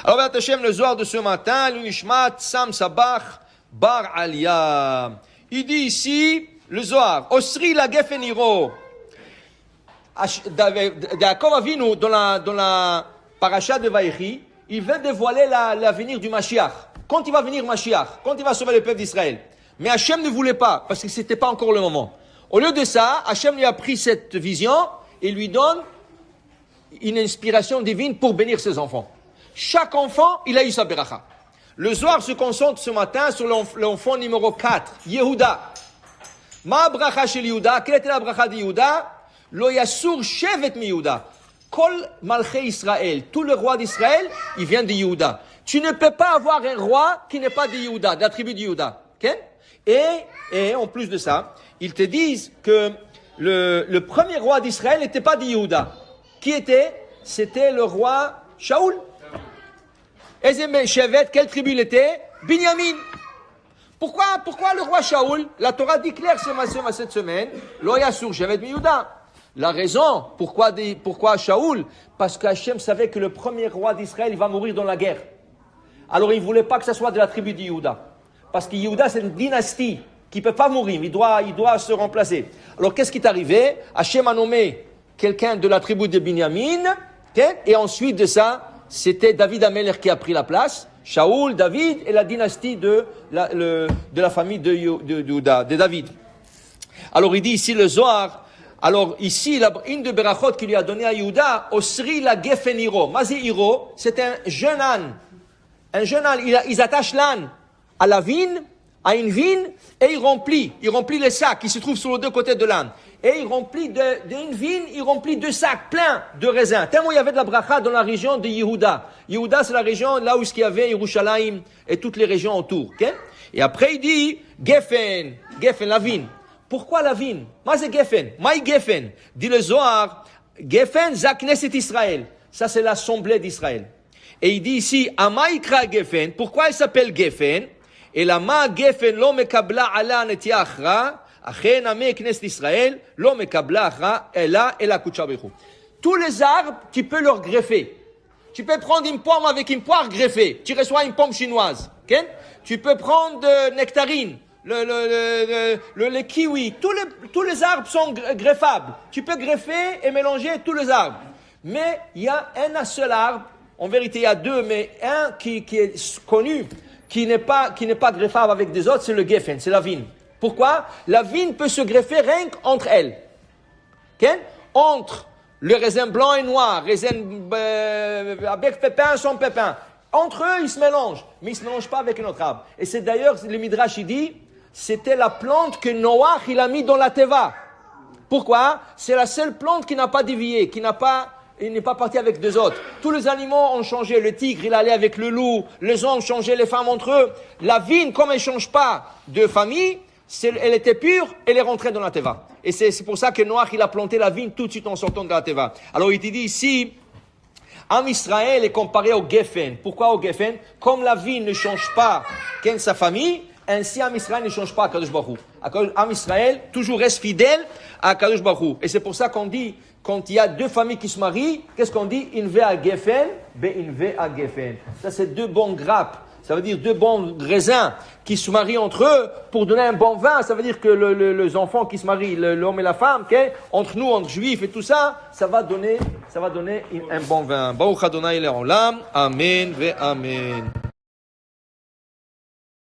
Alors, Béat Hashem, le Zohar de ce matin, l'Unishmat, Sam Sabach, Bar Alia. Il dit ici, le Zohar, Osri la Gefeniro. Yaakov Avinu, dans la paracha de Vaïchi, il veut dévoiler l'avenir du Mashiach. Quand il va venir Mashiach, quand il va sauver le peuple d'Israël. Mais Hachem ne voulait pas, parce que c'était pas encore le moment. Au lieu de ça, Hachem lui a pris cette vision et lui donne une inspiration divine pour bénir ses enfants. Chaque enfant, il a eu sa beracha. Le Zohar se concentre ce matin sur l'enfant numéro 4, Yehuda. Ma bracha chez Yehuda, quelle était la bracha de Yehuda? Lo yasur shevet mi Yehuda. Kol malchei Israël, tout le roi d'Israël, il vient de Yehuda. Tu ne peux pas avoir un roi qui n'est pas de Yehuda, de la tribu de Yehuda. Okay? Et en plus de ça, ils te disent que le premier roi d'Israël n'était pas de Yehuda. Qui était? C'était le roi Shaoul. Ezeme Shevet, quelle tribu il était? Binyamin. Pourquoi le roi Shaoul? La Torah dit clair cette semaine, Lo yasur Shevet mi Yehuda. La raison, pourquoi Shaoul? Parce qu'Hachem savait que le premier roi d'Israël, il va mourir dans la guerre. Alors il ne voulait pas que ce soit de la tribu de Yehuda. Parce que Yehuda, c'est une dynastie qui ne peut pas mourir, il doit se remplacer. Alors qu'est-ce qui est arrivé? Hachem a nommé quelqu'un de la tribu de Binyamin, okay? Et ensuite de ça, c'était David Amelech qui a pris la place. Shaoul, David et la dynastie de la famille de Yehuda, de David. Alors il dit ici le Zohar, alors ici, une de Berachot qui lui a donné à Yehuda, Osri la Gefeniro. Mazi Hiro, c'est un jeune âne. Un jeune âne, ils attachent l'âne à la vigne, à une vigne, et il remplit les sacs qui se trouvent sur les deux côtés de l'âne. Et il remplit d'une vigne, il remplit 2 sacs pleins de raisins. Tellement il y avait de la bracha dans la région de Yehuda. Yehuda, c'est la région là où il y avait Yerushalayim et toutes les régions autour. Okay? Et après il dit, Geffen, la vigne. Pourquoi la vigne? Moi c'est Geffen. Maï Geffen. Dit le Zohar, Geffen, Zakneset Israël. Ça c'est l'assemblée d'Israël. Et il dit ici, Amaïkra Geffen. Pourquoi il s'appelle Geffen? Et la ma Geffen lo mekabla ala netia achra, achen ame Knesset Israël lo mekabla achra ela kutsha bechu. Tous les arbres, tu peux leur greffer. Tu peux prendre une pomme avec une poire greffée. Tu reçois une pomme chinoise. Okay? Tu peux prendre de nectarine. Le kiwi, tous les arbres sont greffables. Tu peux greffer et mélanger tous les arbres. Mais il y a un seul arbre, en vérité il y a 2, mais un qui est connu, qui n'est pas greffable avec des autres, c'est le geffen, c'est la vigne. Pourquoi? La vigne peut se greffer rien qu'entre elles. Okay? Entre le raisin blanc et noir, raisin avec pépin, sans pépin. Entre eux, ils se mélangent, mais ils ne se mélangent pas avec un autre arbre. Et c'est d'ailleurs, le Midrash, il dit, c'était la plante que Noach, il a mis dans la Teva. Pourquoi? C'est la seule plante qui n'a pas dévié, il n'est pas parti avec 2 autres. Tous les animaux ont changé. Le tigre, il allait avec le loup. Les hommes changeaient les femmes entre eux. La vigne, comme elle ne change pas de famille, elle était pure, elle est rentrée dans la Teva. Et c'est pour ça que Noach, il a planté la vigne tout de suite en sortant de la Teva. Alors il te dit ici, Am Israël est comparé au Geffen. Pourquoi au Geffen? Comme la vigne ne change pas qu'en sa famille, ainsi Am Israël ne change pas à Kadosh Baruch Hu. Am Israël toujours reste fidèle à Kadosh Baruch Hu. Et c'est pour ça qu'on dit, quand il y a 2 familles qui se marient, qu'est-ce qu'on dit? Inve à Geffen, inve à Geffen. Ça c'est 2 bons grappes. Ça veut dire 2 bons raisins qui se marient entre eux pour donner un bon vin. Ça veut dire que les enfants qui se marient, l'homme et la femme, okay, entre nous, entre juifs et tout ça, ça va donner un bon vin. Baruch Adonai Le'olam. Amen ve amen.